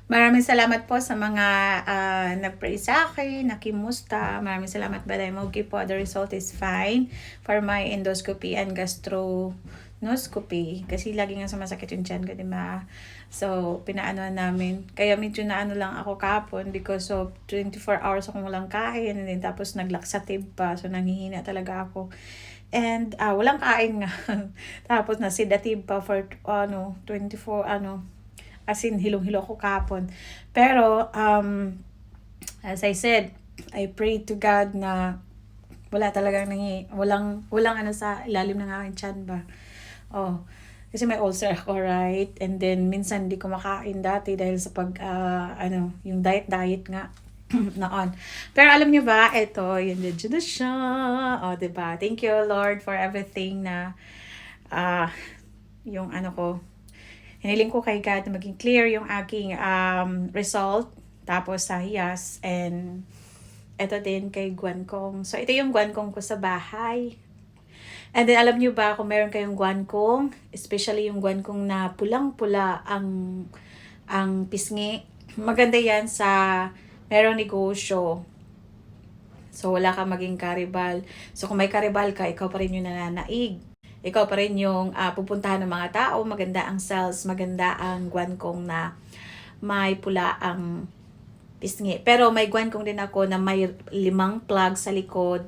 Maraming salamat po sa mga nag-pray sa akin, nakimusta. Maraming salamat, but I'm okay po. The result is fine for my endoscopy and gastronoscopy. Kasi lagi nga sumasakit yung tiyan ko, diba? So, pinaanoan namin. Kaya medyo naano lang ako kahapon because of 24 hours akong walang kain. And then, tapos naglaxative pa. So, nanghihina talaga ako. And walang kain nga. Tapos na sedative pa for 24 as in hilong-hilo ako kahapon. Pero as I said, I pray to God na wala talagang walang sa ilalim ng aking tiyan ba. Kasi may ulcer ako, right? And then minsan hindi ko makain dati dahil sa yung diet nga noon. Pero alam niyo ba, ito, yun na siya. Diba? Thank you, Lord, for everything na yung hiniling ko kay God na maging clear yung aking result. Tapos sa hiyas. And ito din kay guankong. So, ito yung guankong ko sa bahay. And then, alam niyo ba kung meron kayong guankong, especially yung guankong na pulang-pula ang pisngi, maganda yan sa merong negosyo. So, wala kang maging karibal. So, kung may karibal ka, ikaw pa rin yung nananaig. Ikaw pa rin yung pupuntahan ng mga tao. Maganda ang sales, maganda ang guankong na may pula ang pisngi. Pero may guankong din ako na may 5 plug sa likod.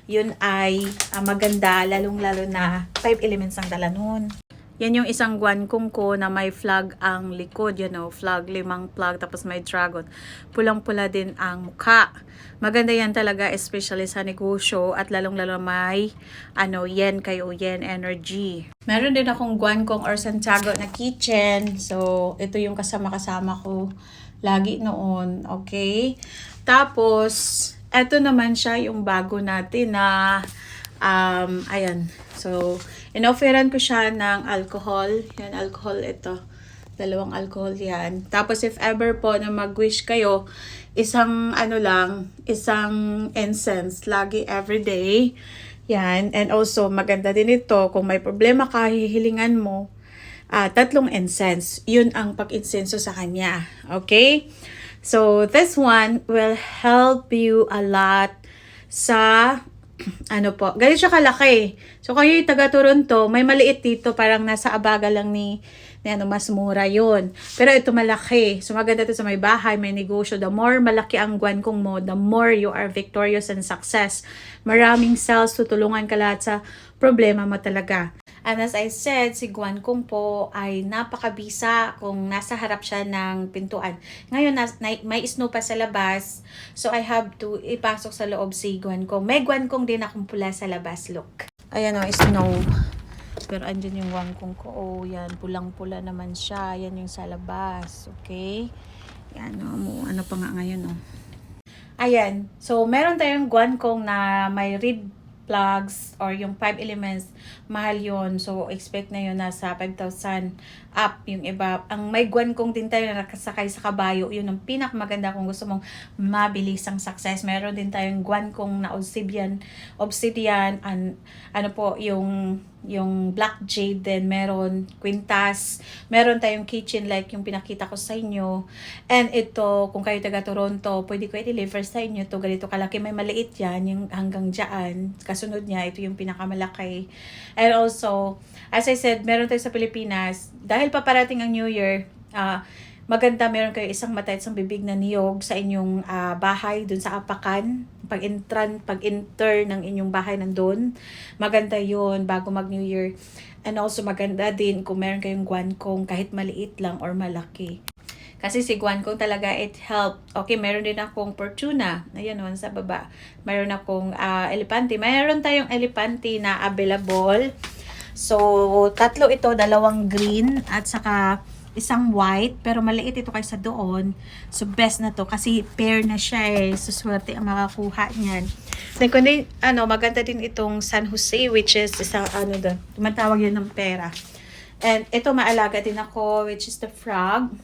Yun ay maganda, lalong-lalo na 5 elements ang dala nun. Yan yung isang guankong ko na may flag ang likod, flag, 5 plug, tapos may dragon. Pulang-pula din ang mukha. Maganda yan talaga, especially sa negosyo, at lalong-lalo may, yen kayo, yen energy. Meron din akong guankong or Santiago na kitchen. So, ito yung kasama-kasama ko lagi noon, okay? Tapos, ito naman siya yung bago natin na, ayan. So, in-offeran ko siya ng alcohol. Yan, alcohol ito. 2 alcohol yan. Tapos, if ever po na mag-wish kayo, isang incense, lagi everyday. Yan. And also, maganda din ito, kung may problema ka, hihilingan mo, 3 incense. Yun ang pag-insenso sa kanya. Okay? So, this one will help you a lot sa ganito siya kalaki. So, kayo yung taga Toronto, may maliit dito, parang nasa Abaga lang ni mas mura yun. Pero ito malaki. So, maganda ito sa may bahay, may negosyo. The more malaki ang guankong mo, the more you are victorious and success. Maraming sales, tutulungan ka lahat sa problema mo talaga. And as I said, si guankong po ay napakabisa kung nasa harap siya ng pintuan. Ngayon, may snow pa sa labas. So, I have to ipasok sa loob si guankong. May guankong din akong pula sa labas. Look. Ayan snow. Pero andyan yung guankong ko. Yan. Pulang-pula naman siya. Yan yung sa labas. Okay? Yan ano pa nga ngayon Ayan. So, meron tayong guankong na may reed plugs or yung 5 elements, mahal yon. So, expect na yun nasa 5,000 up yung iba. Ang may guankong din tayo na nakasakay sa kabayo, yun ang pinakamaganda kung gusto mong mabilis ang success. Meron din tayong guankong na obsidian and yung black jade din, meron quintas, meron tayong kitchen like yung pinakita ko sa inyo. And ito, kung kayo taga Toronto, pwede ko i-deliver sa inyo to. Ganito kalaki, may maliit yan, yung hanggang dyan. Kasunod niya, ito yung pinakamalaki. And also, as I said, meron tayo sa Pilipinas, dahil paparating ang New Year, maganda meron kayo isang mata at isang bibig na niyog sa inyong bahay dun sa apakan. Pag-enter ng inyong bahay nandun. Maganda yun bago mag-New Year. And also maganda din kung meron kayong guankong kahit maliit lang or malaki. Kasi si guankong talaga it help. Okay, meron din akong Fortuna. Ayan sa baba. Meron akong elepante. Meron tayong elepante na available. So, 3 ito, 2 green at saka isang white, pero maliit ito kaysa doon. So, best na to kasi pair na siya So, swerte ang makakuha niyan. Then, kundi, maganda din itong San Jose, which is isang, doon. Tumatawag yun ng pera. And ito, maalaga din ako, which is the frog.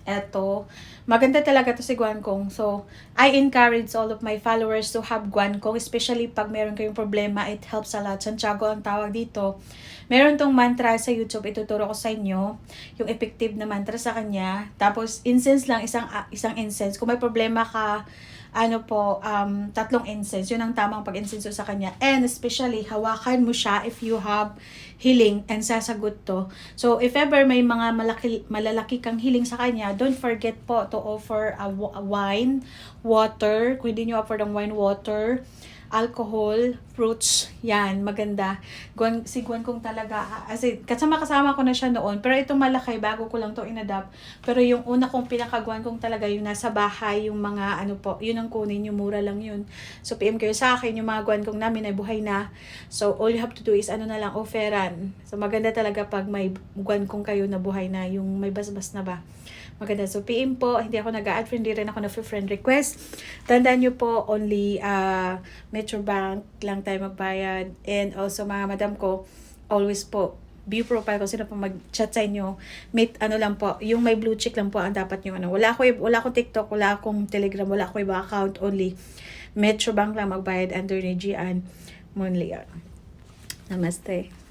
Ito, Maganda talaga to si Guankong. So, I encourage all of my followers to have Guankong, especially pag meron kayong problema, it helps a lot. Santiago ang tawag dito. Meron tong mantra sa YouTube, ituturo ko sa inyo, yung effective na mantra sa kanya. Tapos, incense lang, isang incense. Kung may problema ka, 3 incense. Yun ang tamang pag-incense sa kanya. And especially, hawakan mo siya if you have healing and sasagot to. So, if ever may mga malalaki kang healing sa kanya, don't forget po to offer a wine, water. Kung hindi nyo offer ng wine, water, alcohol, fruits, yan, maganda. Si Guankong talaga, kasi kasama ko na siya noon, pero itong malaki, bago ko lang to inadapt. Pero yung una kong pinaka-Guankong talaga, yung nasa bahay, yung mga yun ang kunin, yung mura lang yun. So PM kayo sa akin, yung mga Guankong namin ay buhay na. So all you have to do is offeran. So maganda talaga pag may Guankong kayo na buhay na, yung may basbas na ba. Maganda. So, PM po. Hindi ako nag-add friend. Hindi rin ako na-friend request. Tandaan nyo po, only Metro Bank lang tayo magbayad. And also, mga madam ko, always po, view profile ko, sino po mag-chat sa inyo. Lang po, yung may blue check lang po ang dapat nyo. Wala akong TikTok, wala akong Telegram, wala akong iba account. Only Metro Bank lang magbayad under ni Gian Monleon. Namaste.